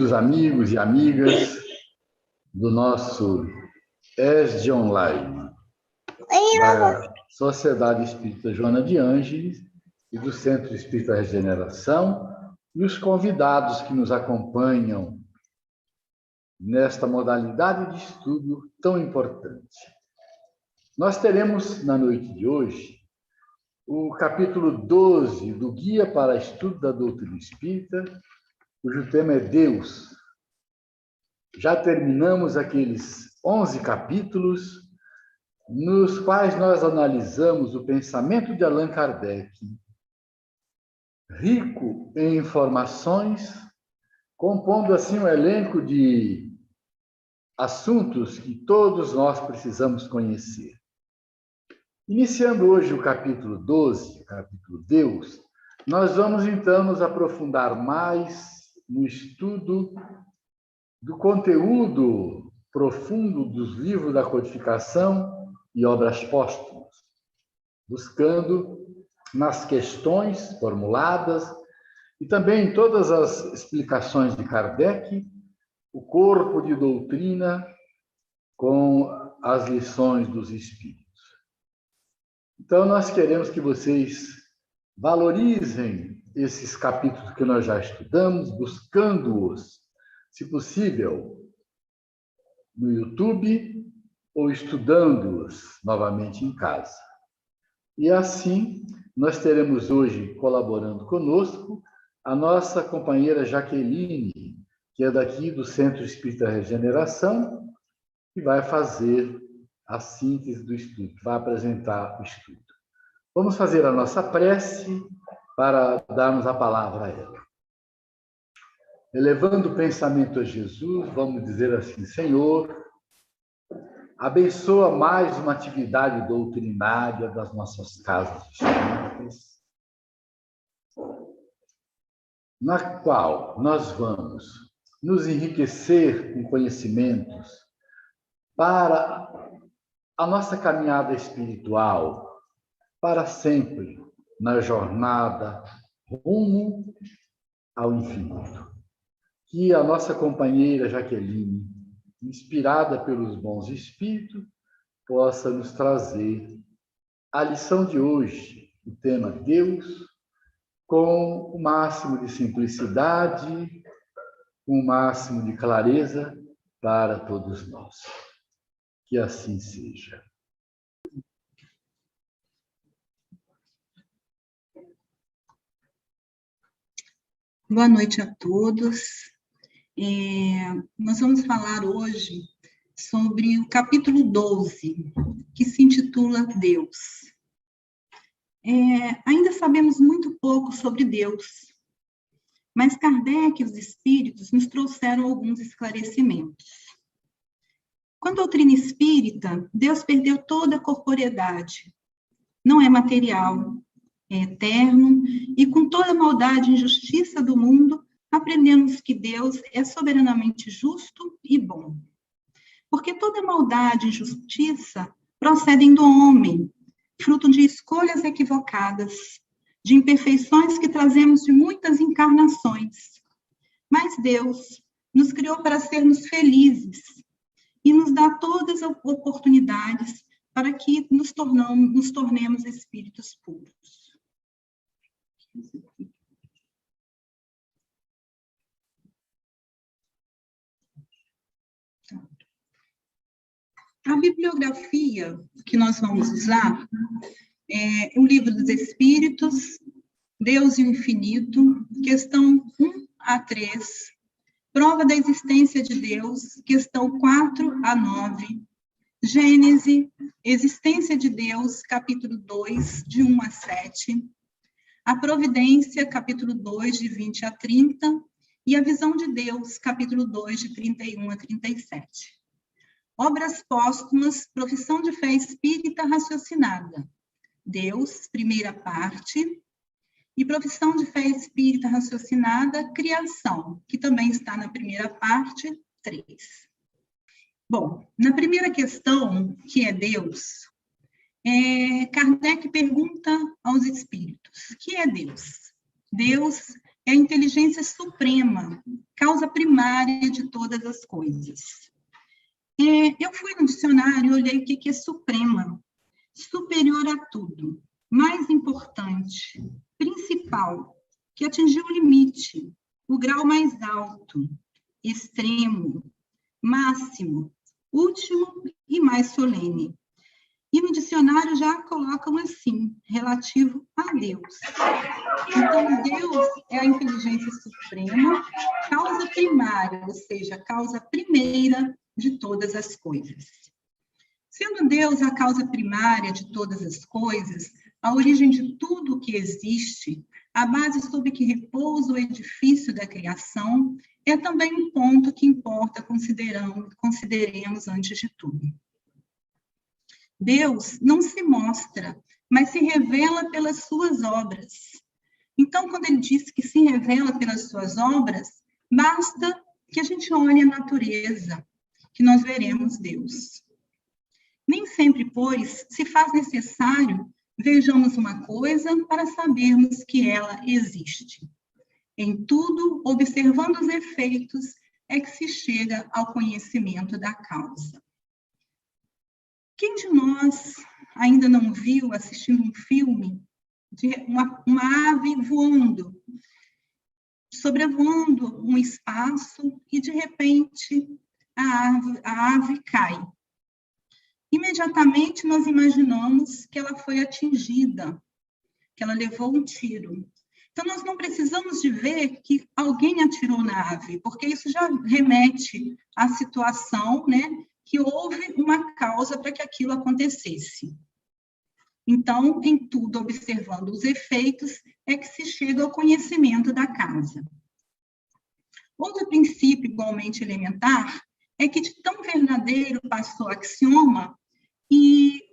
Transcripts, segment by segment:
queridos amigos e amigas do nosso ESD Online, da Sociedade Espírita Joana de Ângeles e do Centro Espírita Regeneração, e os convidados que nos acompanham nesta modalidade de estudo tão importante. Nós teremos, na noite de hoje, o capítulo 12 do Guia para Estudo da Doutrina Espírita, cujo tema é Deus. Já terminamos aqueles 11 capítulos nos quais nós analisamos o pensamento de Allan Kardec, rico em informações, compondo assim um elenco de assuntos que todos nós precisamos conhecer. Iniciando hoje o capítulo 12, o capítulo Deus, nós vamos então nos aprofundar mais no estudo do conteúdo profundo dos livros da codificação e obras póstumas, buscando nas questões formuladas e também em todas as explicações de Kardec, o corpo de doutrina com as lições dos Espíritos. Então, nós queremos que vocês valorizem esses capítulos que nós já estudamos, buscando-os, se possível, no YouTube ou estudando-os novamente em casa. E assim, nós teremos hoje, colaborando conosco, a nossa companheira Jaqueline, que é daqui do Centro Espírita Regeneração, que vai fazer a síntese do estudo, vai apresentar o estudo. Vamos fazer a nossa prece para darmos a palavra a ela. Elevando o pensamento a Jesus, vamos dizer assim: Senhor, abençoa mais uma atividade doutrinária das nossas casas espíritas, na qual nós vamos nos enriquecer com conhecimentos para a nossa caminhada espiritual, para sempre na jornada rumo ao infinito. Que a nossa companheira Jaqueline, inspirada pelos bons espíritos, possa nos trazer a lição de hoje, o tema Deus, com o máximo de simplicidade, com o máximo de clareza para todos nós. Que assim seja. Boa noite a todos. Nós vamos falar hoje sobre o capítulo 12, que se intitula Deus. Ainda sabemos muito pouco sobre Deus, mas Kardec e os espíritos nos trouxeram alguns esclarecimentos. Quanto à doutrina espírita, Deus perdeu toda a corporeidade, não é material, é eterno, e com toda a maldade e injustiça do mundo, aprendemos que Deus é soberanamente justo e bom. Porque toda maldade e injustiça procedem do homem, fruto de escolhas equivocadas, de imperfeições que trazemos de muitas encarnações. Mas Deus nos criou para sermos felizes e nos dá todas as oportunidades para que nos tornemos espíritos puros. A bibliografia que nós vamos usar é o Livro dos Espíritos, Deus e o Infinito, questão 1 a 3, Prova da Existência de Deus, questão 4 a 9, Gênese, Existência de Deus, capítulo 2, de 1 a 7, A Providência, capítulo 2, de 20 a 30, e A Visão de Deus, capítulo 2, de 31 a 37. Obras póstumas, Profissão de Fé Espírita Raciocinada, Deus, primeira parte, e Profissão de Fé Espírita Raciocinada, Criação, que também está na primeira parte, 3. Bom, na primeira questão, que é Deus, Kardec pergunta aos espíritos: o que é Deus? Deus é a inteligência suprema, causa primária de todas as coisas. Eu fui no dicionário e olhei o que é suprema. Superior a tudo, mais importante, principal, que atingiu o limite, o grau mais alto, extremo, máximo, último e mais solene. E no dicionário já colocam assim, relativo a Deus. Então, Deus é a inteligência suprema, causa primária, ou seja, causa primeira de todas as coisas. Sendo Deus a causa primária de todas as coisas, a origem de tudo o que existe, a base sobre que repousa o edifício da criação, é também um ponto que importa consideremos antes de tudo. Deus não se mostra, mas se revela pelas suas obras. Então, quando ele diz que se revela pelas suas obras, basta que a gente olhe a natureza, que nós veremos Deus. Nem sempre, pois, se faz necessário vejamos uma coisa para sabermos que ela existe. Em tudo, observando os efeitos, é que se chega ao conhecimento da causa. Quem de nós ainda não viu, assistindo um filme, de uma ave voando, sobrevoando um espaço e, de repente, a ave cai? Imediatamente, nós imaginamos que ela foi atingida, que ela levou um tiro. Então, nós não precisamos de ver que alguém atirou na ave, porque isso já remete à situação, né, que houve uma causa para que aquilo acontecesse. Então, em tudo, observando os efeitos, é que se chega ao conhecimento da causa. Outro princípio igualmente elementar é que de tão verdadeiro passou axioma, e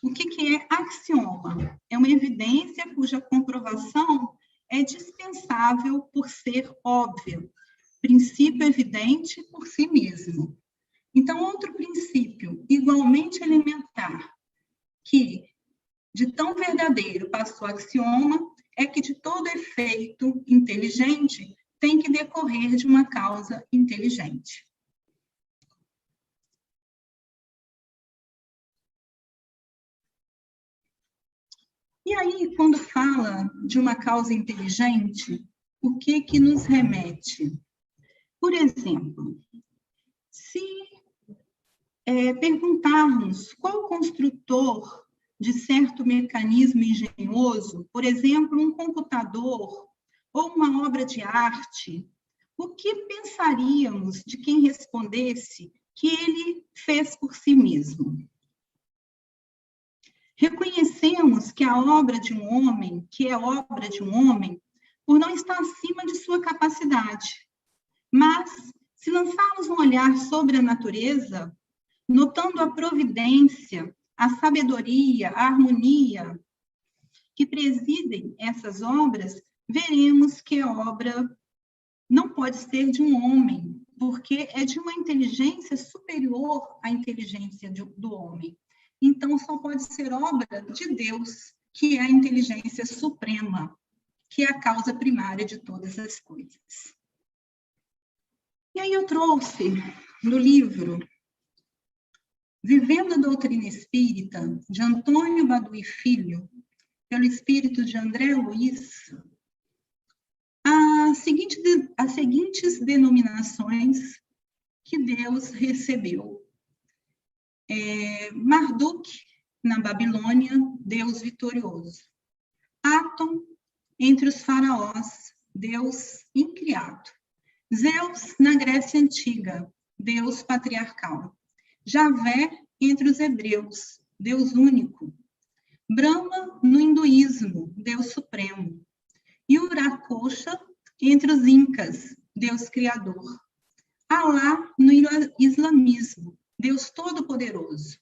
o que é axioma? É uma evidência cuja comprovação é dispensável por ser óbvia, princípio evidente por si mesmo. Então, outro princípio igualmente elementar, que de tão verdadeiro passou axioma, é que de todo efeito inteligente tem que decorrer de uma causa inteligente. E aí, quando fala de uma causa inteligente, o que nos remete? Por exemplo, se perguntarmos qual construtor de certo mecanismo engenhoso, por exemplo, um computador ou uma obra de arte, o que pensaríamos de quem respondesse que ele fez por si mesmo? Reconhecemos que a obra de um homem, que é obra de um homem, por não estar acima de sua capacidade. Mas, se lançarmos um olhar sobre a natureza, notando a providência, a sabedoria, a harmonia que presidem essas obras, veremos que a obra não pode ser de um homem, porque é de uma inteligência superior à inteligência do homem. Então, só pode ser obra de Deus, que é a inteligência suprema, que é a causa primária de todas as coisas. E aí eu trouxe no livro Vivendo a Doutrina Espírita, de Antônio Baduy Filho, pelo espírito de André Luiz, as seguintes denominações que Deus recebeu. Marduk, na Babilônia, Deus vitorioso. Atom, entre os faraós, Deus incriado. Zeus, na Grécia Antiga, Deus patriarcal. Javé, entre os hebreus, Deus único. Brahma, no hinduísmo, Deus supremo. E Uracocha, entre os incas, Deus criador. Alá, no islamismo, Deus todo-poderoso.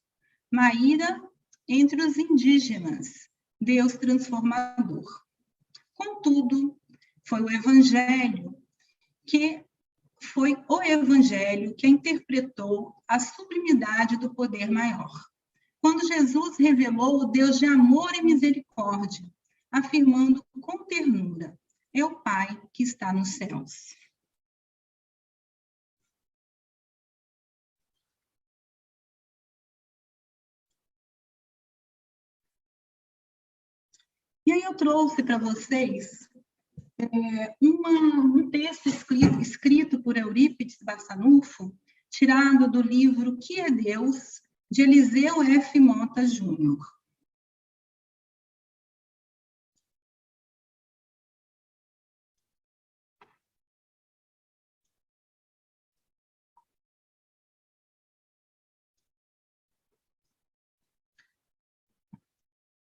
Maíra, entre os indígenas, Deus transformador. Contudo, foi o Evangelho que interpretou a sublimidade do poder maior. Quando Jesus revelou o Deus de amor e misericórdia, afirmando com ternura: é o Pai que está nos céus. E aí eu trouxe para vocês um texto escrito por Eurípides Barçanufo, tirado do livro Que é Deus, de Eliseu F. Mota Júnior.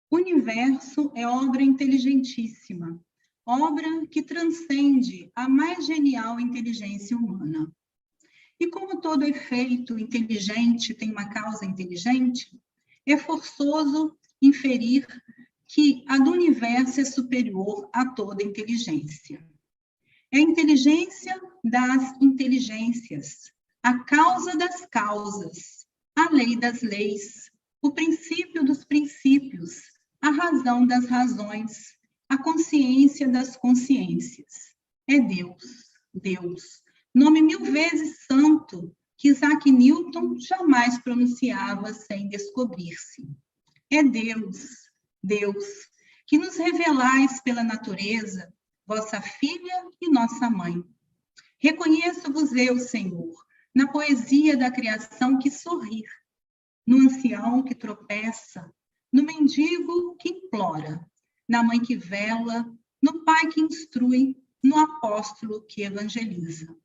O universo é obra inteligentíssima, obra que transcende a mais genial inteligência humana. E como todo efeito inteligente tem uma causa inteligente, é forçoso inferir que a do universo é superior a toda inteligência. É a inteligência das inteligências, a causa das causas, a lei das leis, o princípio dos princípios, a razão das razões, a consciência das consciências. É Deus, Deus, nome 1000 vezes santo, que Isaac Newton jamais pronunciava sem descobrir-se. É Deus, Deus, que nos revelais pela natureza, vossa filha e nossa mãe. Reconheço-vos eu, Senhor, na poesia da criação que sorri, no ancião que tropeça, no mendigo que implora, na mãe que vela, no pai que instrui, no apóstolo que evangeliza.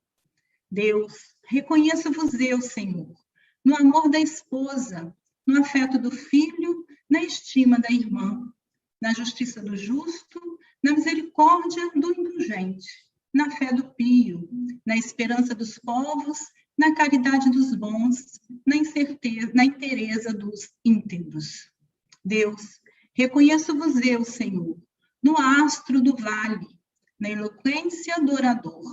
Deus, reconheço-vos eu, Senhor, no amor da esposa, no afeto do filho, na estima da irmã, na justiça do justo, na misericórdia do indulgente, na fé do pio, na esperança dos povos, na caridade dos bons, na inteireza dos íntegros. Deus, reconheço-vos eu, Senhor, no astro do vale, na eloquência do orador,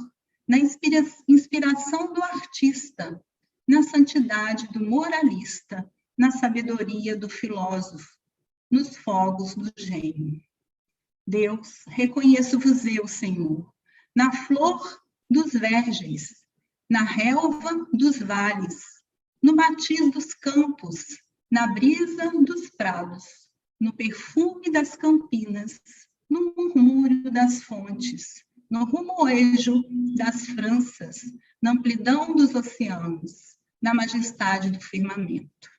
na inspiração do artista, na santidade do moralista, na sabedoria do filósofo, nos fogos do gênio. Deus, reconheço-vos eu, Senhor, na flor dos vergens, na relva dos vales, no matiz dos campos, na brisa dos prados, no perfume das campinas, no murmúrio das fontes, no rumoejo das franças, na amplidão dos oceanos, na majestade do firmamento.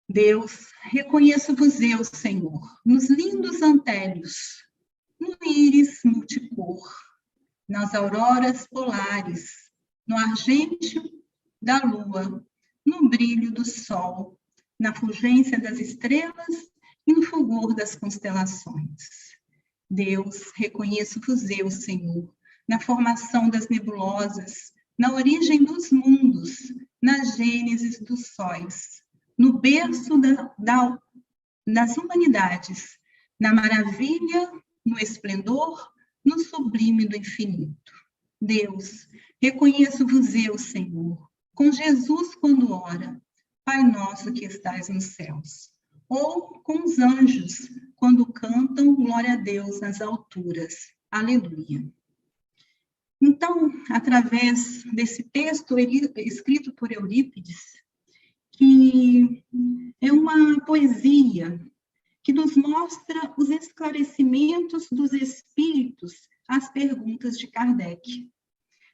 Deus, reconheço-vos eu, Senhor, nos lindos antélios, no íris multicor, nas auroras polares, no argêntio da lua, no brilho do sol, na fulgência das estrelas e no fulgor das constelações. Deus, reconheço-vos eu, Senhor, na formação das nebulosas, na origem dos mundos, na gênese dos sóis, no berço das humanidades, na maravilha, no esplendor, no sublime do infinito. Deus, reconheço-vos eu, Senhor, com Jesus quando ora, Pai nosso que estais nos céus, ou com os anjos quando cantam glória a Deus nas alturas. Aleluia. Então, através desse texto escrito por Eurípides, que é uma poesia que nos mostra os esclarecimentos dos espíritos às perguntas de Kardec.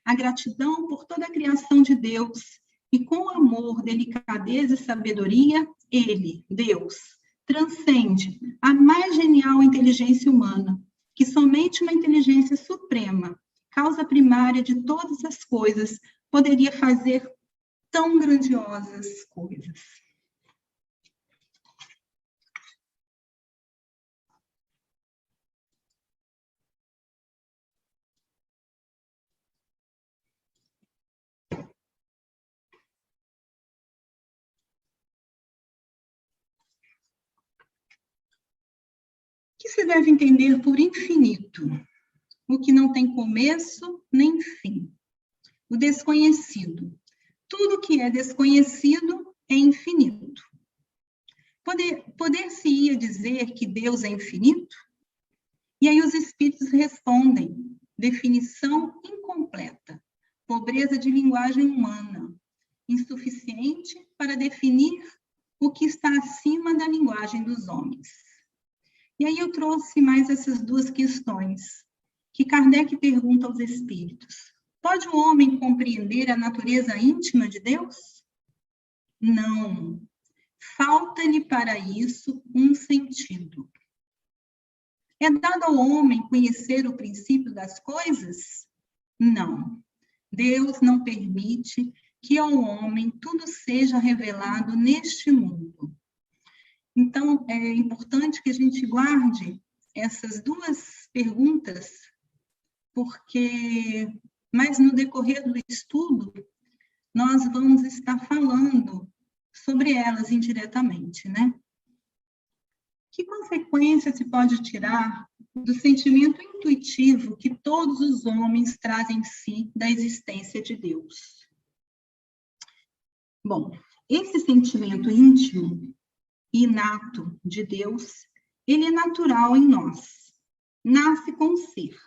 A gratidão por toda a criação de Deus e com amor, delicadeza e sabedoria, ele, Deus, transcende a mais genial inteligência humana, que somente uma inteligência suprema, causa primária de todas as coisas, poderia fazer tão grandiosas coisas. O que se deve entender por infinito? O que não tem começo nem fim. O desconhecido. Tudo que é desconhecido é infinito. Poder-se-ia dizer que Deus é infinito? E aí os espíritos respondem: definição incompleta, pobreza de linguagem humana, insuficiente para definir o que está acima da linguagem dos homens. E aí eu trouxe mais essas duas questões, que Kardec pergunta aos espíritos: pode o homem compreender a natureza íntima de Deus? Não. Falta-lhe para isso um sentido. É dado ao homem conhecer o princípio das coisas? Não. Deus não permite que ao homem tudo seja revelado neste mundo. Então, é importante que a gente guarde essas duas perguntas, porque, mas no decorrer do estudo, nós vamos estar falando sobre elas indiretamente, né? Que consequência se pode tirar do sentimento intuitivo que todos os homens trazem em si da existência de Deus? Bom, esse sentimento íntimo e inato de Deus, ele é natural em nós, nasce com o ser.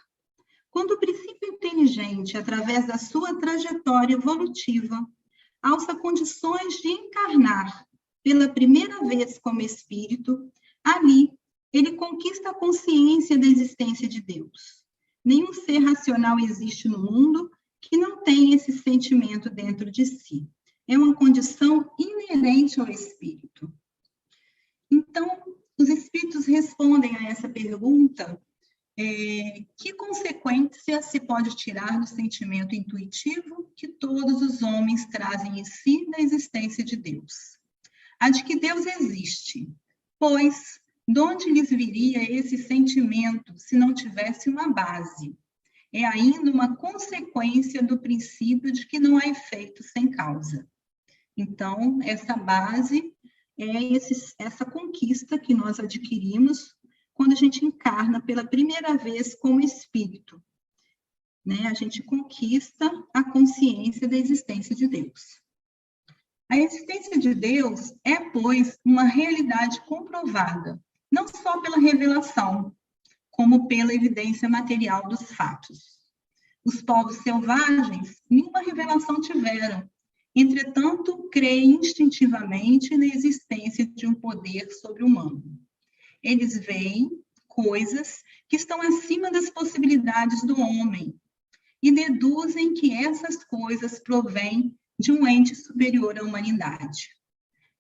Quando o princípio inteligente, através da sua trajetória evolutiva, alça condições de encarnar pela primeira vez como espírito, ali ele conquista a consciência da existência de Deus. Nenhum ser racional existe no mundo que não tenha esse sentimento dentro de si. É uma condição inerente ao espírito. Então, os espíritos respondem a essa pergunta: que consequência se pode tirar do sentimento intuitivo que todos os homens trazem em si da existência de Deus? A de que Deus existe, pois de onde lhes viria esse sentimento se não tivesse uma base? É ainda uma consequência do princípio de que não há efeito sem causa. Então, essa base é essa conquista que nós adquirimos quando a gente encarna pela primeira vez como espírito, né? A gente conquista a consciência da existência de Deus. A existência de Deus é, pois, uma realidade comprovada, não só pela revelação, como pela evidência material dos fatos. Os povos selvagens nenhuma revelação tiveram, entretanto, creem instintivamente na existência de um poder sobre-humano. Eles veem coisas que estão acima das possibilidades do homem e deduzem que essas coisas provêm de um ente superior à humanidade.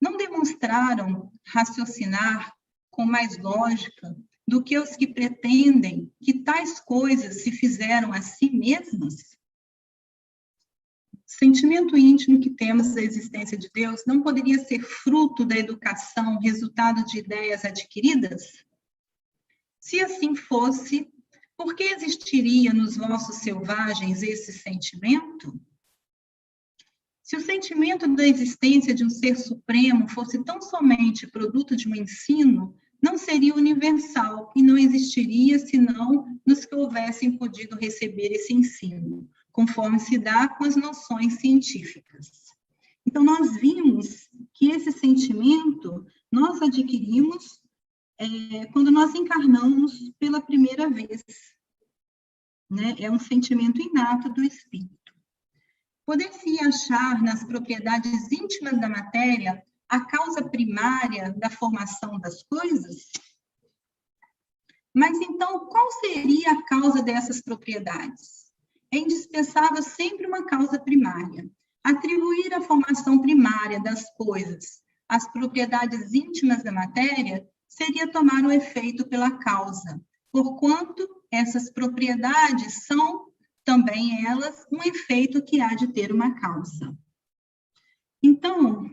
Não demonstraram raciocinar com mais lógica do que os que pretendem que tais coisas se fizeram a si mesmas? O sentimento íntimo que temos da existência de Deus não poderia ser fruto da educação, resultado de ideias adquiridas? Se assim fosse, por que existiria nos vossos selvagens esse sentimento? Se o sentimento da existência de um ser supremo fosse tão somente produto de um ensino, não seria universal e não existiria senão nos que houvessem podido receber esse ensino, conforme se dá com as noções científicas. Então, nós vimos que esse sentimento nós adquirimos quando nós encarnamos pela primeira vez, né? É um sentimento inato do espírito. Poder-se achar nas propriedades íntimas da matéria a causa primária da formação das coisas? Mas então, qual seria a causa dessas propriedades? É indispensável sempre uma causa primária. Atribuir a formação primária das coisas às propriedades íntimas da matéria seria tomar o efeito pela causa, porquanto essas propriedades são também elas um efeito que há de ter uma causa. Então,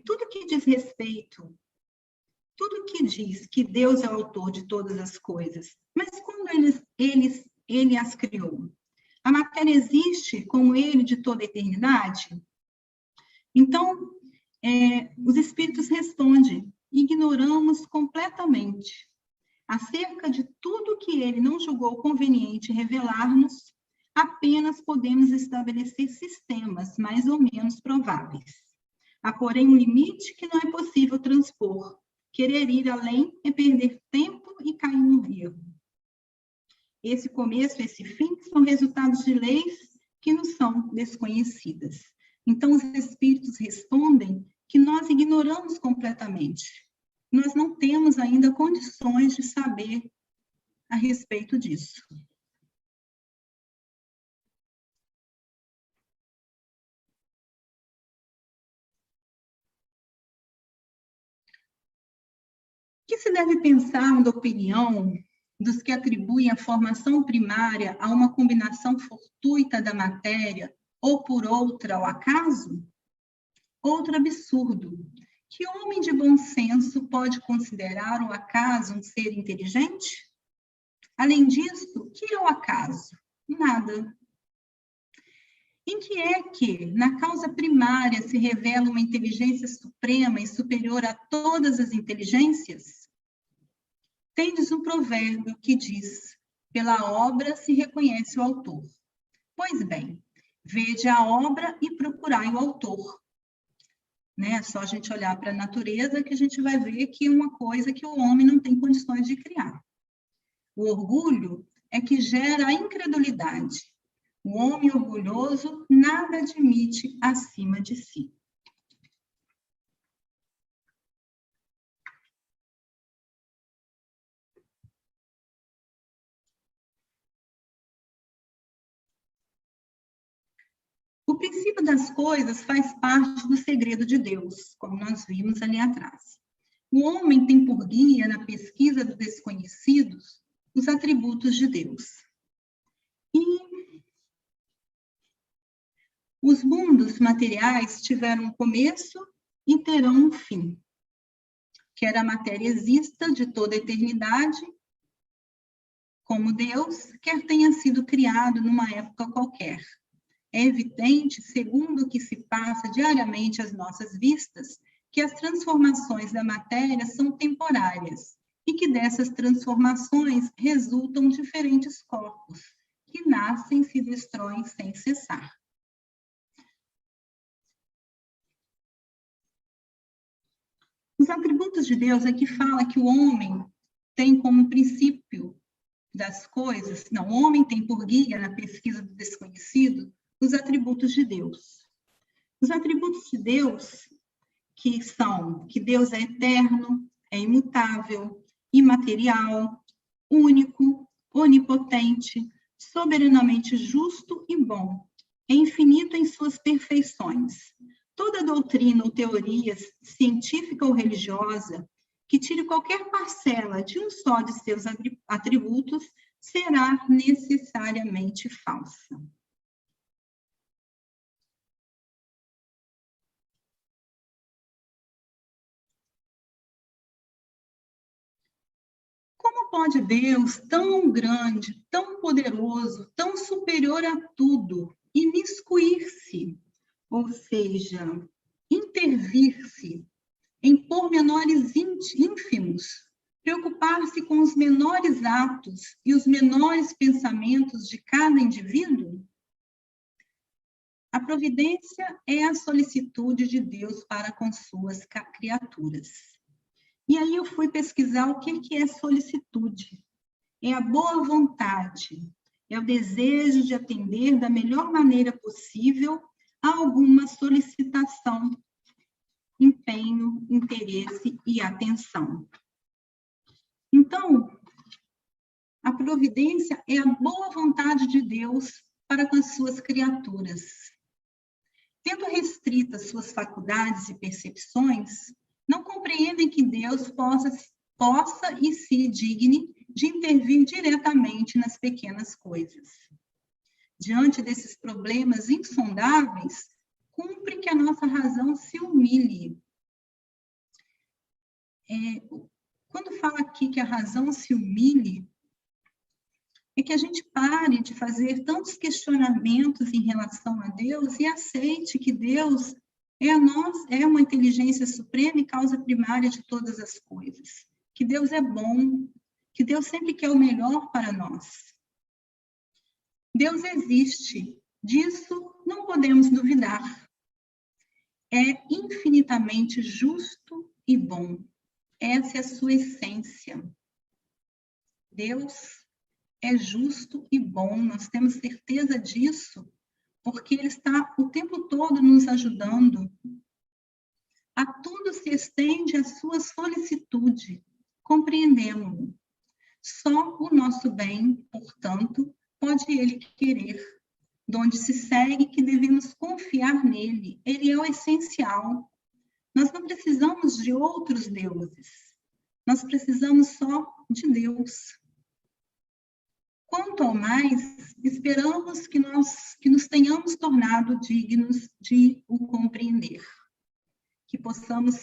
tudo que diz respeito, tudo que diz que Deus é o autor de todas as coisas, mas quando ele as criou? A matéria existe como ele de toda a eternidade? Então, os espíritos respondem: ignoramos completamente. Acerca de tudo que ele não julgou conveniente revelar-nos, apenas podemos estabelecer sistemas mais ou menos prováveis. Há, porém, um limite que não é possível transpor. Querer ir além é perder tempo e cair no erro. Esse começo, esse fim, são resultados de leis que nos são desconhecidas. Então, os espíritos respondem que nós ignoramos completamente. Nós não temos ainda condições de saber a respeito disso. O que se deve pensar da opinião dos que atribuem a formação primária a uma combinação fortuita da matéria ou por outra ao acaso? Outro absurdo. Que homem de bom senso pode considerar o acaso um ser inteligente? Além disso, o que é o acaso? Nada. Em que é que, na causa primária, se revela uma inteligência suprema e superior a todas as inteligências? Tendes um provérbio que diz: pela obra se reconhece o autor. Pois bem, vede a obra e procurai o autor. É só a gente olhar para a natureza que a gente vai ver que é uma coisa que o homem não tem condições de criar. O orgulho é que gera a incredulidade. O homem orgulhoso nada admite acima de si. O princípio das coisas faz parte do segredo de Deus, como nós vimos ali atrás. O homem tem por guia, na pesquisa dos desconhecidos, os atributos de Deus. E os mundos materiais tiveram um começo e terão um fim. Quer a matéria exista de toda a eternidade, como Deus, quer tenha sido criado numa época qualquer. É evidente, segundo o que se passa diariamente às nossas vistas, que as transformações da matéria são temporárias e que dessas transformações resultam diferentes corpos, que nascem e se destroem sem cessar. Os atributos de Deus é que fala que o homem tem como princípio das coisas, não, o homem tem por guia na pesquisa do desconhecido os atributos de Deus. Os atributos de Deus, que são que Deus é eterno, é imutável, imaterial, único, onipotente, soberanamente justo e bom, é infinito em suas perfeições. Toda doutrina ou teoria científica ou religiosa que tire qualquer parcela de um só de seus atributos será necessariamente falsa. Como pode Deus, tão grande, tão poderoso, tão superior a tudo, imiscuir-se, ou seja, intervir-se em pormenores ínfimos, preocupar-se com os menores atos e os menores pensamentos de cada indivíduo? A providência é a solicitude de Deus para com suas criaturas. E aí eu fui pesquisar o que é solicitude. É a boa vontade, é o desejo de atender da melhor maneira possível a alguma solicitação, empenho, interesse e atenção. Então, a providência é a boa vontade de Deus para com as suas criaturas. Tendo restritas suas faculdades e percepções, não compreendem que Deus possa e se digne de intervir diretamente nas pequenas coisas. Diante desses problemas insondáveis, cumpre que a nossa razão se humilhe. Quando fala aqui que a razão se humilhe, é que a gente pare de fazer tantos questionamentos em relação a Deus e aceite que Deus é uma inteligência suprema e causa primária de todas as coisas. Que Deus é bom, que Deus sempre quer o melhor para nós. Deus existe, disso não podemos duvidar. É infinitamente justo e bom. Essa é a sua essência. Deus é justo e bom, nós temos certeza disso, porque Ele está o tempo todo nos ajudando. A tudo se estende a sua solicitude, compreendemos-lo. Só o nosso bem, portanto, pode Ele querer, de onde se segue que devemos confiar nele. Ele é o essencial. Nós não precisamos de outros deuses, nós precisamos só de Deus. Quanto ao mais, esperamos que nos tenhamos tornado dignos de o compreender. Que possamos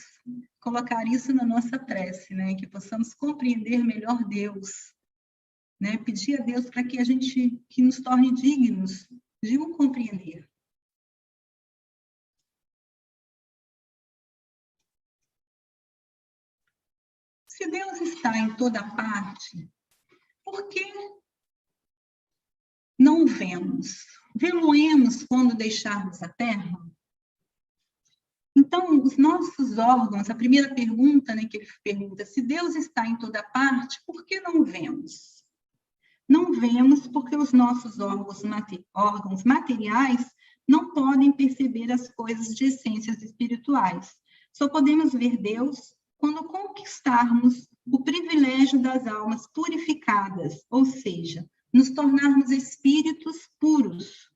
colocar isso na nossa prece, né? Que possamos compreender melhor Deus, né? Pedir a Deus para que que nos torne dignos de o compreender. Se Deus está em toda parte, por que não o vemos? Vê-lo-emos quando deixarmos a terra? Então, os nossos órgãos, a primeira pergunta, né, que ele pergunta, se Deus está em toda parte, por que não vemos? Não vemos porque os nossos órgãos materiais não podem perceber as coisas de essências espirituais. Só podemos ver Deus quando conquistarmos o privilégio das almas purificadas, ou seja, nos tornarmos espíritos puros.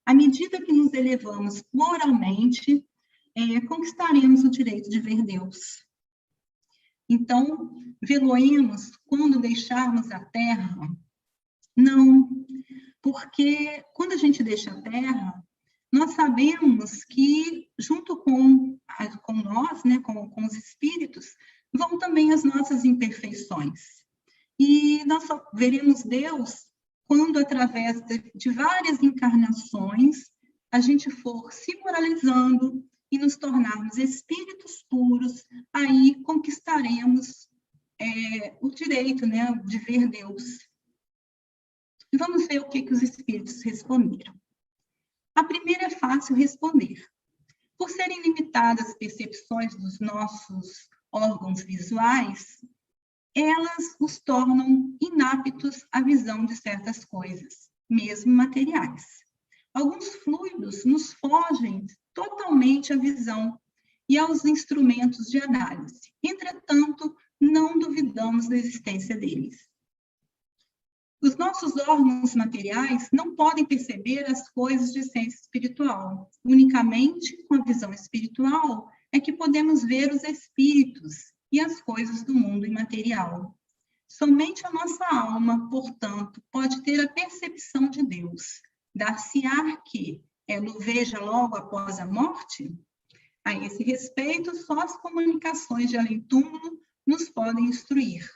À medida que nos elevamos moralmente, conquistaremos o direito de ver Deus. Então, vê-lo-emos quando deixarmos a terra? Não, porque quando a gente deixa a terra, nós sabemos que junto com nós, né, com os espíritos, vão também as nossas imperfeições. E nós só veremos Deus quando, através de várias encarnações, a gente for se moralizando e nos tornarmos espíritos puros, aí conquistaremos o direito, né, de ver Deus. E vamos ver o que os espíritos responderam. A primeira é fácil responder. Por serem limitadas as percepções dos nossos órgãos visuais, elas os tornam inaptos à visão de certas coisas, mesmo materiais. Alguns fluidos nos fogem totalmente à visão e aos instrumentos de análise. Entretanto, não duvidamos da existência deles. Os nossos órgãos materiais não podem perceber as coisas de essência espiritual. Unicamente com a visão espiritual é que podemos ver os espíritos e as coisas do mundo imaterial. Somente a nossa alma, portanto, pode ter a percepção de Deus. Dar-se-á que ela o veja logo após a morte? A esse respeito, só as comunicações de além-túmulo nos podem instruir.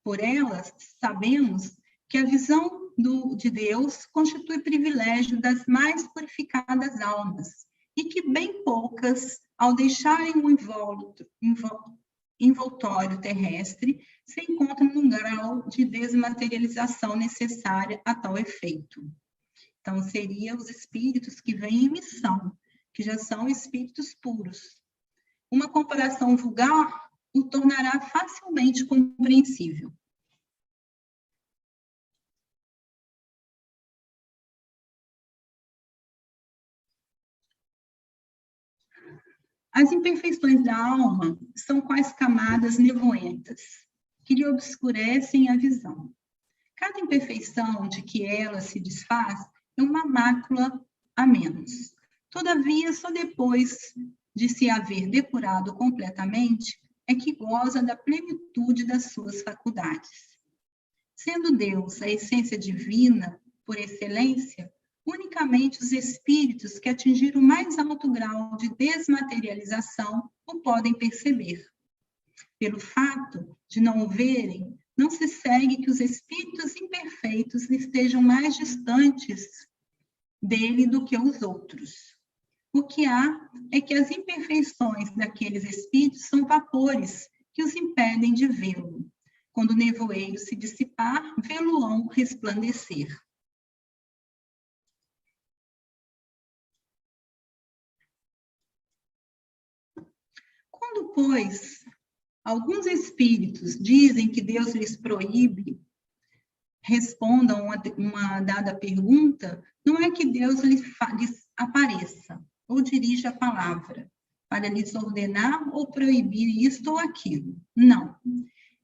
Por elas, sabemos que a visão de Deus constitui privilégio das mais purificadas almas, e que bem poucas, ao deixarem o envoltório terrestre, se encontram num grau de desmaterialização necessária a tal efeito. Então, seriam os espíritos que vêm em missão, que já são espíritos puros. Uma comparação vulgar o tornará facilmente compreensível. As imperfeições da alma são quais camadas nevoentas, que lhe obscurecem a visão. Cada imperfeição de que ela se desfaz é uma mácula a menos. Todavia, só depois de se haver depurado completamente, é que goza da plenitude das suas faculdades. Sendo Deus a essência divina por excelência, unicamente os espíritos que atingiram o mais alto grau de desmaterialização o podem perceber. Pelo fato de não o verem, não se segue que os espíritos imperfeitos estejam mais distantes dele do que os outros. O que há é que as imperfeições daqueles espíritos são vapores que os impedem de vê-lo. Quando o nevoeiro se dissipar, vê-lo-ão resplandecer. Quando, pois, alguns espíritos dizem que Deus lhes proíbe respondam uma dada pergunta, não é que Deus lhes apareça ou dirija a palavra para lhes ordenar ou proibir isto ou aquilo. Não.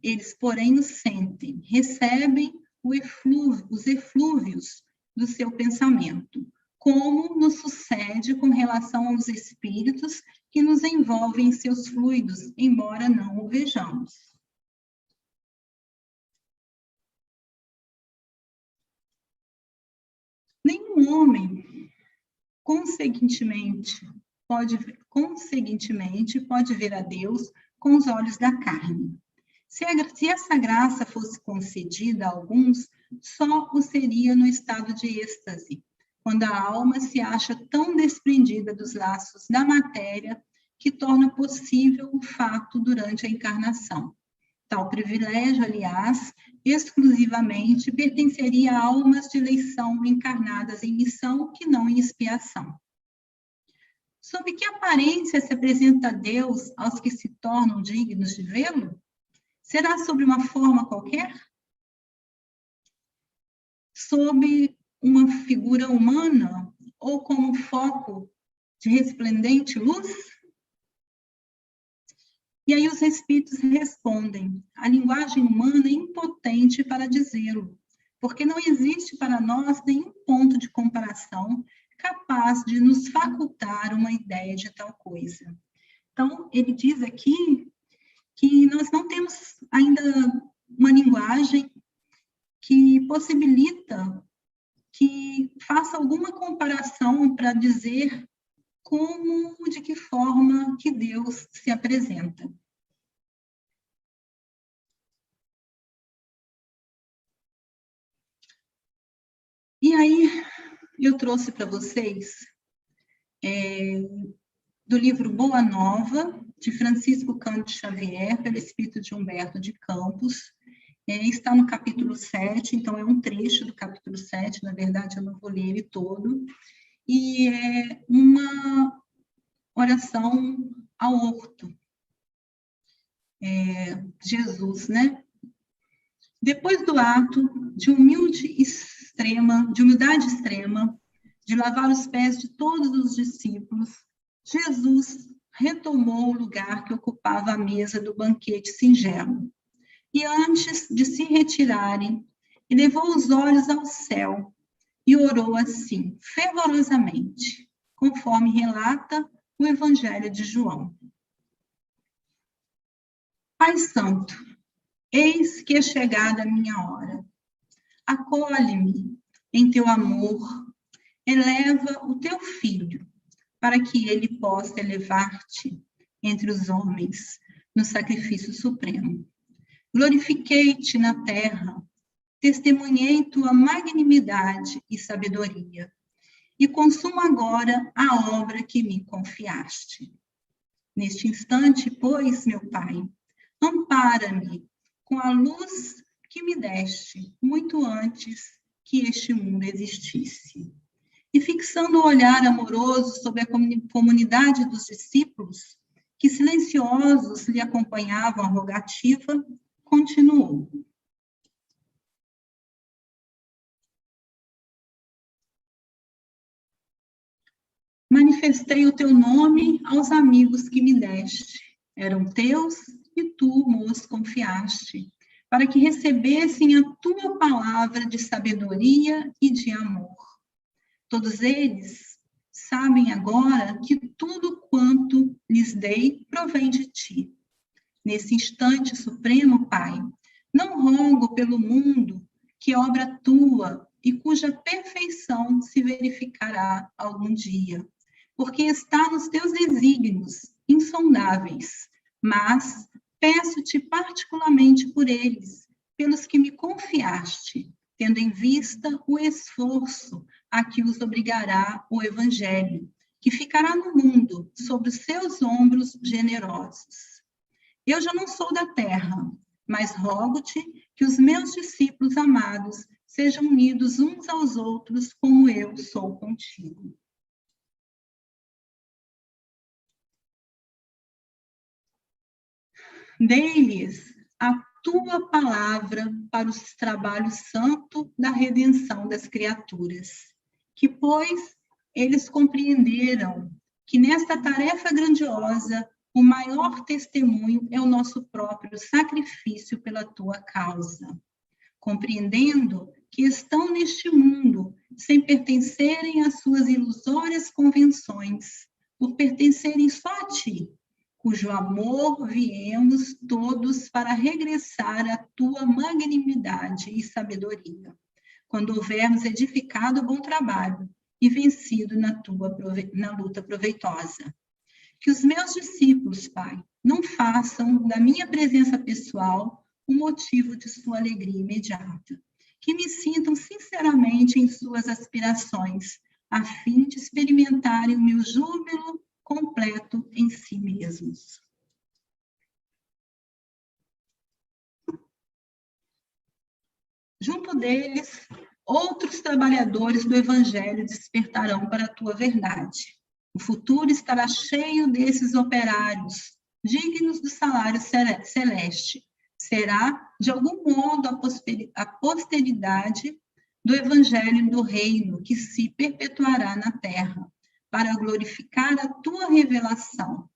Eles, porém, o sentem, recebem os eflúvios do seu pensamento, como nos sucede com relação aos espíritos que nos envolvem em seus fluidos, embora não o vejamos. Nenhum homem, conseguintemente, pode ver a Deus com os olhos da carne. Se essa graça fosse concedida a alguns, só o seria no estado de êxtase, quando a alma se acha tão desprendida dos laços da matéria que torna possível o fato durante a encarnação. Tal privilégio, aliás, exclusivamente pertenceria a almas de eleição encarnadas em missão que não em expiação. Sob que aparência se apresenta Deus aos que se tornam dignos de vê-lo? Será sob uma forma qualquer? Sob uma figura humana ou como foco de resplendente luz? E aí os espíritos respondem: a linguagem humana é impotente para dizê-lo, porque não existe para nós nenhum ponto de comparação capaz de nos facultar uma ideia de tal coisa. Então, ele diz aqui que nós não temos ainda uma linguagem que possibilita que faça alguma comparação para dizer como, de que forma que Deus se apresenta. E aí, eu trouxe para vocês do livro Boa Nova, de Francisco Cândido Xavier, pelo espírito de Humberto de Campos. Está no capítulo 7, então é um trecho do capítulo 7, na verdade eu não vou ler ele todo, e é uma oração ao horto. Jesus, né? Depois do ato de humildade extrema, de lavar os pés de todos os discípulos, Jesus retomou o lugar que ocupava a mesa do banquete singelo. E antes de se retirarem, elevou os olhos ao céu e orou assim, fervorosamente, conforme relata o Evangelho de João. Pai Santo, eis que é chegada a minha hora. Acolhe-me em teu amor, eleva o teu Filho, para que ele possa elevar-te entre os homens no sacrifício supremo. Glorifiquei-te na terra, testemunhei tua magnanimidade e sabedoria, e consumo agora a obra que me confiaste. Neste instante, pois, meu Pai, ampara-me com a luz que me deste muito antes que este mundo existisse. E fixando o olhar amoroso sobre a comunidade dos discípulos, que silenciosos lhe acompanhavam a rogativa, continuou. Manifestei o teu nome aos amigos que me deste. Eram teus e tu os confiaste, para que recebessem a tua palavra de sabedoria e de amor. Todos eles sabem agora que tudo quanto lhes dei provém de ti. Nesse instante supremo, Pai, não rogo pelo mundo que é obra tua e cuja perfeição se verificará algum dia, porque está nos teus desígnios insondáveis, mas peço-te particularmente por eles, pelos que me confiaste, tendo em vista o esforço a que os obrigará o Evangelho, que ficará no mundo sobre os seus ombros generosos. Eu já não sou da terra, mas rogo-te que os meus discípulos amados sejam unidos uns aos outros como eu sou contigo. Dei-lhes a tua palavra para os trabalhos santos da redenção das criaturas. Que, pois, eles compreenderam que nesta tarefa grandiosa o maior testemunho é o nosso próprio sacrifício pela tua causa. Compreendendo que estão neste mundo sem pertencerem às suas ilusórias convenções, por pertencerem só a ti, cujo amor viemos todos para regressar à tua magnanimidade e sabedoria, quando houvermos edificado o bom trabalho e vencido na luta proveitosa. Que os meus discípulos, Pai, não façam da minha presença pessoal o motivo de sua alegria imediata. Que me sintam sinceramente em suas aspirações, a fim de experimentarem o meu júbilo completo em si mesmos. Junto deles, outros trabalhadores do Evangelho despertarão para a tua verdade. O futuro estará cheio desses operários, dignos do salário celeste. Será, de algum modo, a posteridade do Evangelho do Reino que se perpetuará na terra, para glorificar a tua revelação.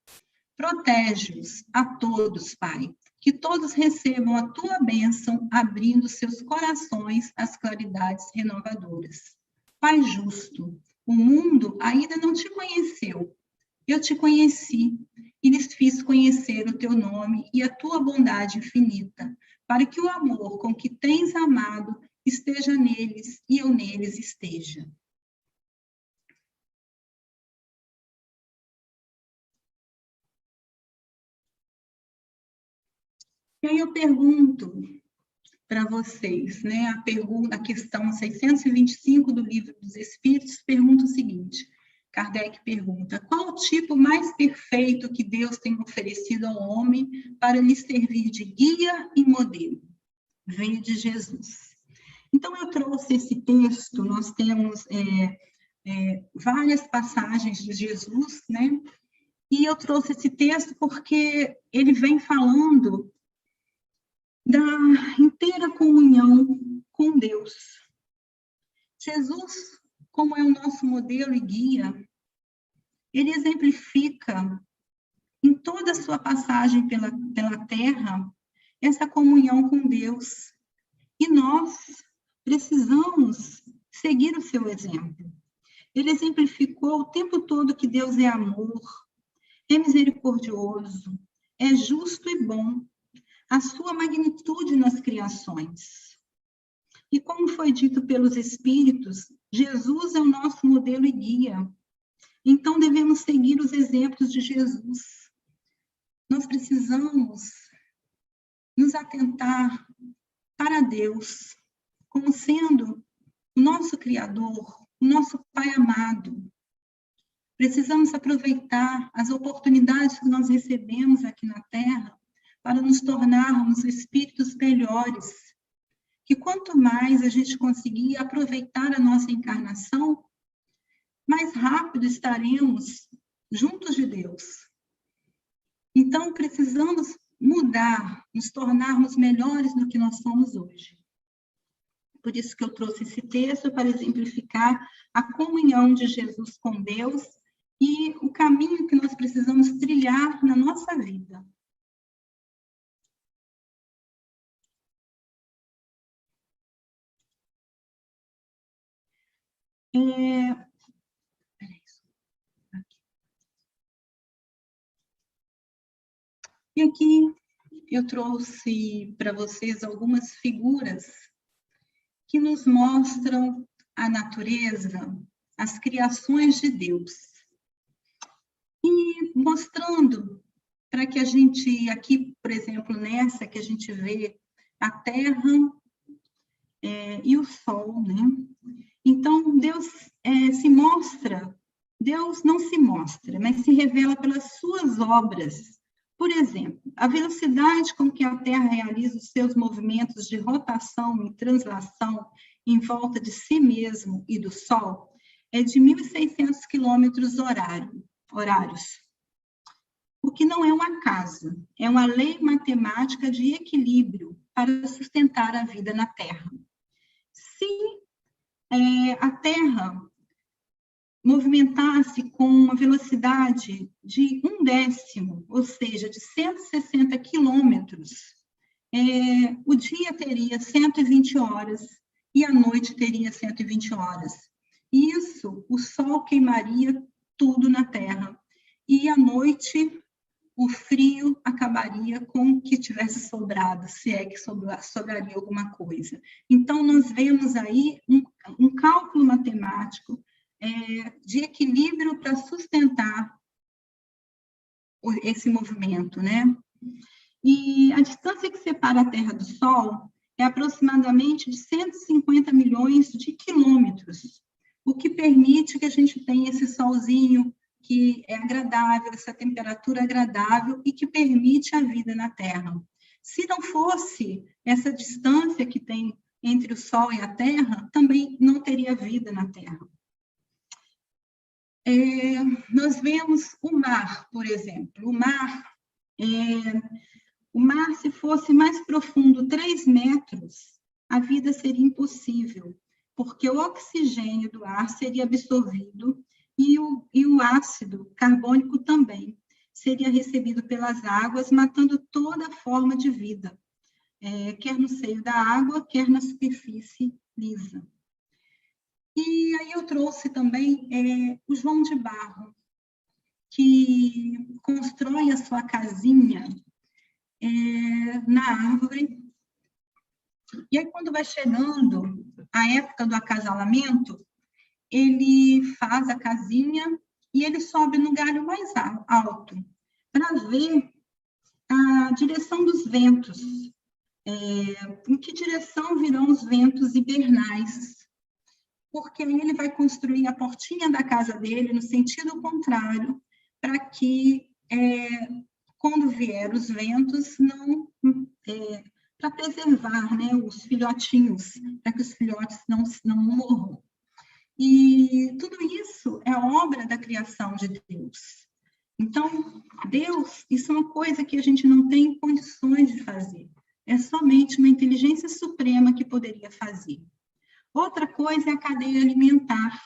Protege-os a todos, Pai, que todos recebam a tua bênção, abrindo seus corações às claridades renovadoras. Pai justo, o mundo ainda não te conheceu. Eu te conheci e lhes fiz conhecer o teu nome e a tua bondade infinita, para que o amor com que tens amado esteja neles e eu neles esteja. E aí eu pergunto para vocês, né? A questão 625 do Livro dos Espíritos pergunta o seguinte: Kardec pergunta: qual o tipo mais perfeito que Deus tem oferecido ao homem para lhe servir de guia e modelo? Veio de Jesus. Então, eu trouxe esse texto, nós temos várias passagens de Jesus, né? E eu trouxe esse texto porque ele vem falando da inteira comunhão com Deus. Jesus, como é o nosso modelo e guia, ele exemplifica em toda a sua passagem pela terra essa comunhão com Deus. E nós precisamos seguir o seu exemplo. Ele exemplificou o tempo todo que Deus é amor, é misericordioso, é justo e bom, a sua magnitude nas criações. E como foi dito pelos Espíritos, Jesus é o nosso modelo e guia. Então, devemos seguir os exemplos de Jesus. Nós precisamos nos atentar para Deus, como sendo o nosso Criador, o nosso Pai amado. Precisamos aproveitar as oportunidades que nós recebemos aqui na Terra para nos tornarmos espíritos melhores, que quanto mais a gente conseguir aproveitar a nossa encarnação, mais rápido estaremos juntos de Deus. Então, precisamos mudar, nos tornarmos melhores do que nós somos hoje. Por isso que eu trouxe esse texto para exemplificar a comunhão de Jesus com Deus e o caminho que nós precisamos trilhar na nossa vida. E aqui eu trouxe para vocês algumas figuras que nos mostram a natureza, as criações de Deus. E mostrando para que a gente, aqui, por exemplo, nessa que a gente vê a Terra e o Sol, né? Então, Deus se mostra, Deus não se mostra, mas se revela pelas suas obras. Por exemplo, a velocidade com que a Terra realiza os seus movimentos de rotação e translação em volta de si mesmo e do Sol é de 1.600 quilômetros horários, o que não é um acaso, é uma lei matemática de equilíbrio para sustentar a vida na Terra. Se a Terra movimentasse com uma velocidade de 1/10, ou seja, de 160 quilômetros, o dia teria 120 horas e a noite teria 120 horas. Isso, o Sol queimaria tudo na Terra. E à noite, o frio acabaria com o que tivesse sobrado, se é que sobraria alguma coisa. Então, nós vemos aí um cálculo matemático de equilíbrio para sustentar esse movimento, né? E a distância que separa a Terra do Sol é aproximadamente de 150 milhões de quilômetros, o que permite que a gente tenha esse solzinho que é agradável, essa temperatura agradável e que permite a vida na Terra. Se não fosse essa distância que tem entre o Sol e a Terra, também não teria vida na Terra. Nós vemos o mar, por exemplo. O mar, se fosse mais profundo 3 metros, a vida seria impossível, porque o oxigênio do ar seria absorvido e o ácido carbônico também seria recebido pelas águas, matando toda forma de vida, quer no seio da água, quer na superfície lisa. E aí eu trouxe também o João de Barro, que constrói a sua casinha na árvore. E aí, quando vai chegando a época do acasalamento, ele faz a casinha e ele sobe no galho mais alto para ver a direção dos ventos. Em que direção virão os ventos hibernais? Porque aí ele vai construir a portinha da casa dele no sentido contrário, para que, quando vier os ventos, para preservar, né, os filhotinhos, para que os filhotes não morram. E tudo isso é obra da criação de Deus. Então, Deus, isso é uma coisa que a gente não tem condições de fazer. É somente uma inteligência suprema que poderia fazer. Outra coisa é a cadeia alimentar,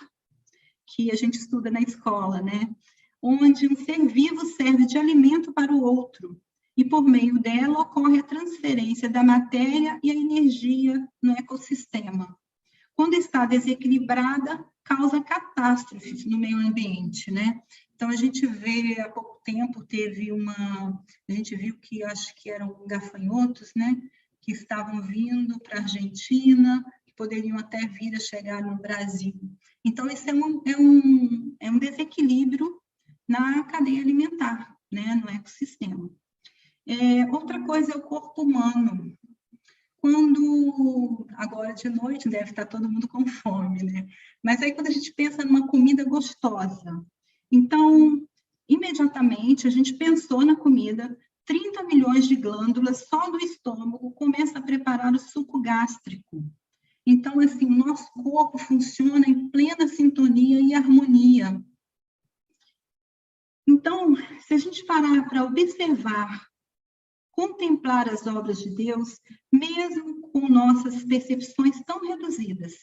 que a gente estuda na escola, né? Onde um ser vivo serve de alimento para o outro, e por meio dela ocorre a transferência da matéria e a energia no ecossistema. Quando está desequilibrada, causa catástrofes no meio ambiente, né? Então, a gente vê, há pouco tempo, a gente viu que, acho que eram gafanhotos, né? Que estavam vindo para a Argentina, poderiam até vir a chegar no Brasil. Então, isso é um desequilíbrio na cadeia alimentar, né, no ecossistema. Outra coisa é o corpo humano. Agora de noite, deve estar todo mundo com fome, né? Mas aí, quando a gente pensa numa comida gostosa, então, imediatamente, a gente pensou na comida, 30 milhões de glândulas só do estômago começam a preparar o suco gástrico. Então, assim, o nosso corpo funciona em plena sintonia e harmonia. Então, se a gente parar para observar, contemplar as obras de Deus, mesmo com nossas percepções tão reduzidas,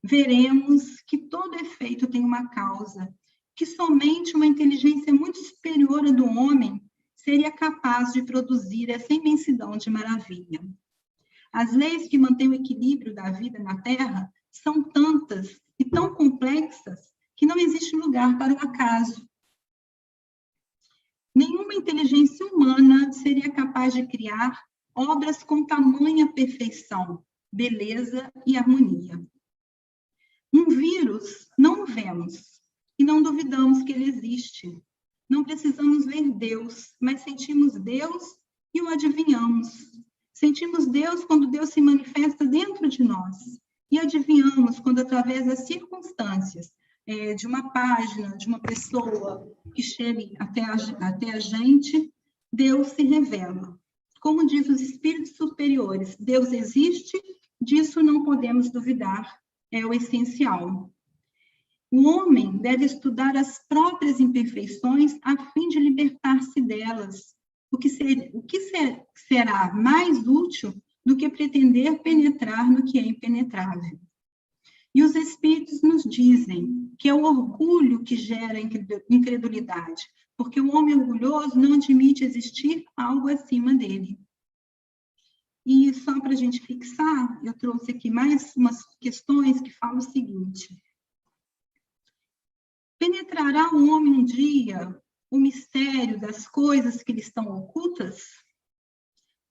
veremos que todo efeito tem uma causa, que somente uma inteligência muito superior à do homem seria capaz de produzir essa imensidão de maravilha. As leis que mantêm o equilíbrio da vida na Terra são tantas e tão complexas que não existe lugar para o acaso. Nenhuma inteligência humana seria capaz de criar obras com tamanha perfeição, beleza e harmonia. Um vírus não o vemos e não duvidamos que ele existe. Não precisamos ver Deus, mas sentimos Deus e o adivinhamos. Sentimos Deus quando Deus se manifesta dentro de nós. E adivinhamos quando, através das circunstâncias, de uma página, de uma pessoa que chegue até a gente, Deus se revela. Como diz os espíritos superiores, Deus existe, disso não podemos duvidar, é o essencial. O homem deve estudar as próprias imperfeições a fim de libertar-se delas. O que será mais útil do que pretender penetrar no que é impenetrável. E os Espíritos nos dizem que é o orgulho que gera incredulidade, porque o homem orgulhoso não admite existir algo acima dele. E só para a gente fixar, eu trouxe aqui mais umas questões que falam o seguinte: penetrará o homem um dia o mistério das coisas que lhe estão ocultas?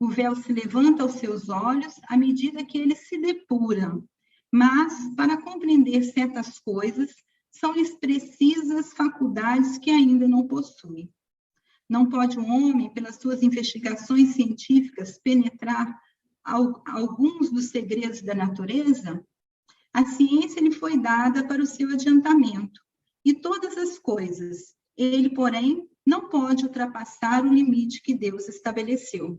O véu se levanta aos seus olhos à medida que eles se depuram, mas, para compreender certas coisas, são-lhes precisas faculdades que ainda não possui. Não pode o homem, pelas suas investigações científicas, penetrar alguns dos segredos da natureza? A ciência lhe foi dada para o seu adiantamento, e todas as coisas. Ele, porém, não pode ultrapassar o limite que Deus estabeleceu.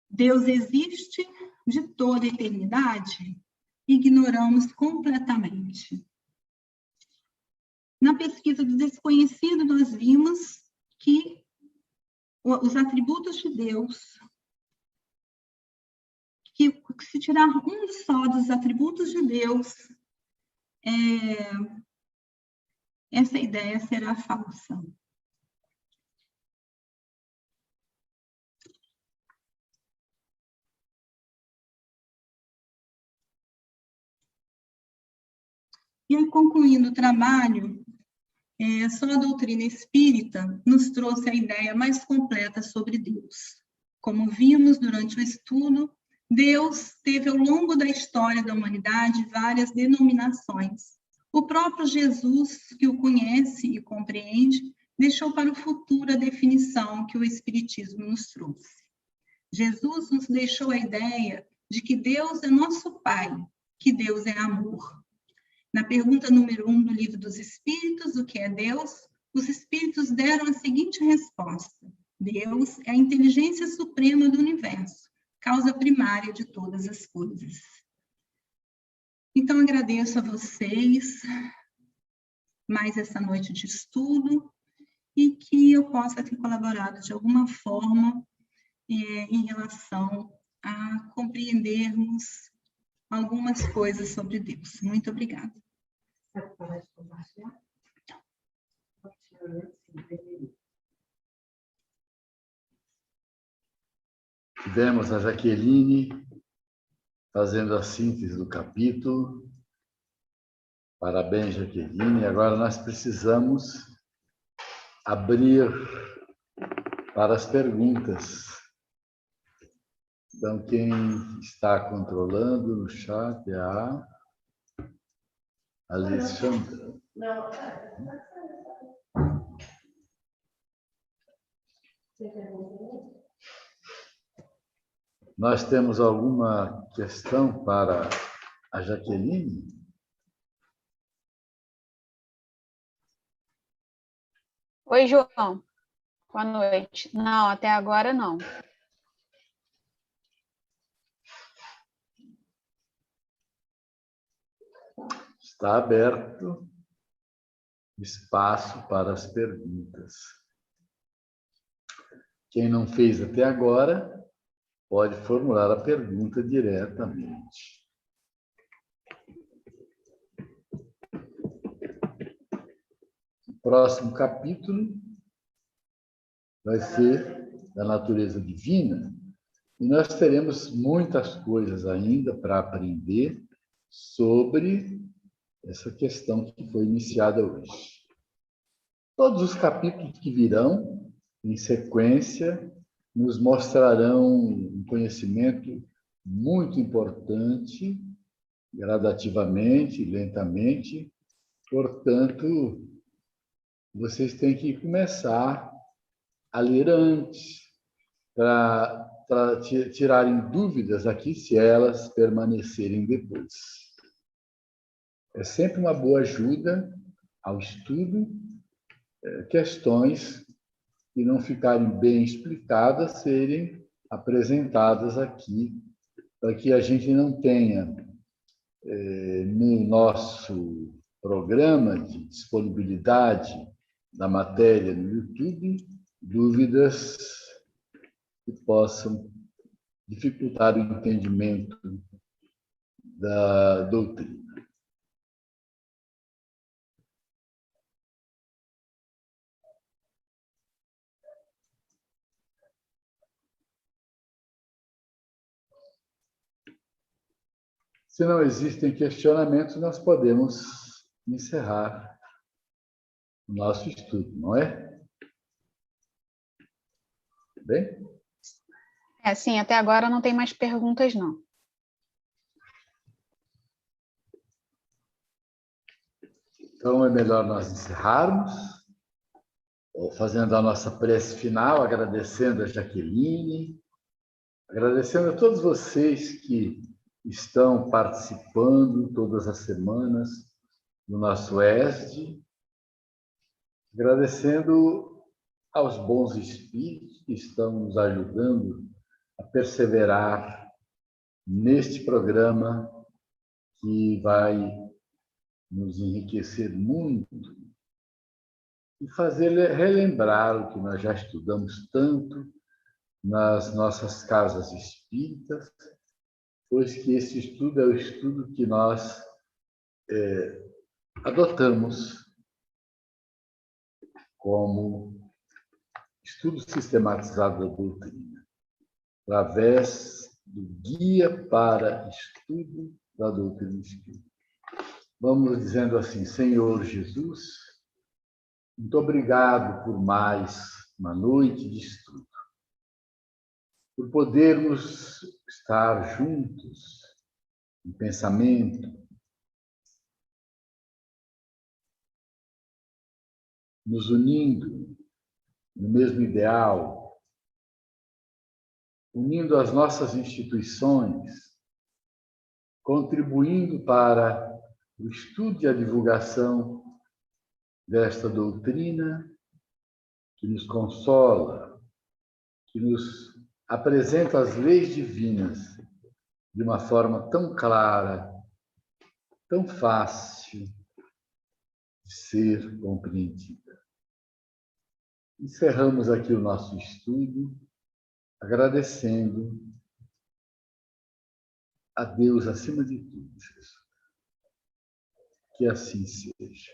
Deus existe de toda a eternidade? Ignoramos completamente. Na pesquisa do desconhecido, nós vimos que os atributos de Deus, que se tirar um só dos atributos de Deus, essa ideia será falsa. E aí, concluindo o trabalho, só a doutrina espírita nos trouxe a ideia mais completa sobre Deus. Como vimos durante o estudo, Deus teve ao longo da história da humanidade várias denominações. O próprio Jesus, que o conhece e compreende, deixou para o futuro a definição que o Espiritismo nos trouxe. Jesus nos deixou a ideia de que Deus é nosso Pai, que Deus é amor. Na pergunta número 1 do Livro dos Espíritos, o que é Deus? Os Espíritos deram a seguinte resposta: Deus é a inteligência suprema do universo, causa primária de todas as coisas. Então, agradeço a vocês mais essa noite de estudo e que eu possa ter colaborado de alguma forma em relação a compreendermos algumas coisas sobre Deus. Muito obrigada. Tivemos a Jaqueline fazendo a síntese do capítulo. Parabéns, Jaqueline. Agora nós precisamos abrir para as perguntas. Então, quem está controlando no chat é a Alexandra. Nós temos alguma questão para a Jaqueline? Oi, João. Boa noite. Não, até agora não. Está aberto espaço para as perguntas. Quem não fez até agora, pode formular a pergunta diretamente. O próximo capítulo vai ser da natureza divina, e nós teremos muitas coisas ainda para aprender sobre essa questão que foi iniciada hoje. Todos os capítulos que virão, em sequência, nos mostrarão um conhecimento muito importante, gradativamente, lentamente. Portanto, vocês têm que começar a ler antes, para tirarem dúvidas aqui, se elas permanecerem depois. É sempre uma boa ajuda ao estudo, questões que não ficarem bem explicadas serem apresentadas aqui, para que a gente não tenha no nosso programa de disponibilidade da matéria no YouTube dúvidas que possam dificultar o entendimento da doutrina. Se não existem questionamentos, nós podemos encerrar o nosso estudo, não é? Bem? Sim, até agora não tem mais perguntas, não. Então, é melhor nós encerrarmos, fazendo a nossa prece final, agradecendo a Jaqueline, agradecendo a todos vocês que estão participando todas as semanas do nosso ESD, agradecendo aos bons espíritos que estão nos ajudando a perseverar neste programa que vai nos enriquecer muito e fazer relembrar o que nós já estudamos tanto nas nossas casas espíritas, pois que esse estudo é o estudo que nós adotamos como estudo sistematizado da doutrina, através do Guia para Estudo da Doutrina Espírita. Vamos dizendo assim: Senhor Jesus, muito obrigado por mais uma noite de estudo, por podermos estar juntos em pensamento, nos unindo no mesmo ideal, unindo as nossas instituições, contribuindo para o estudo e a divulgação desta doutrina que nos consola, que nos apresenta as leis divinas de uma forma tão clara, tão fácil de ser compreendida. Encerramos aqui o nosso estudo, agradecendo a Deus acima de tudo, Jesus. Que assim seja.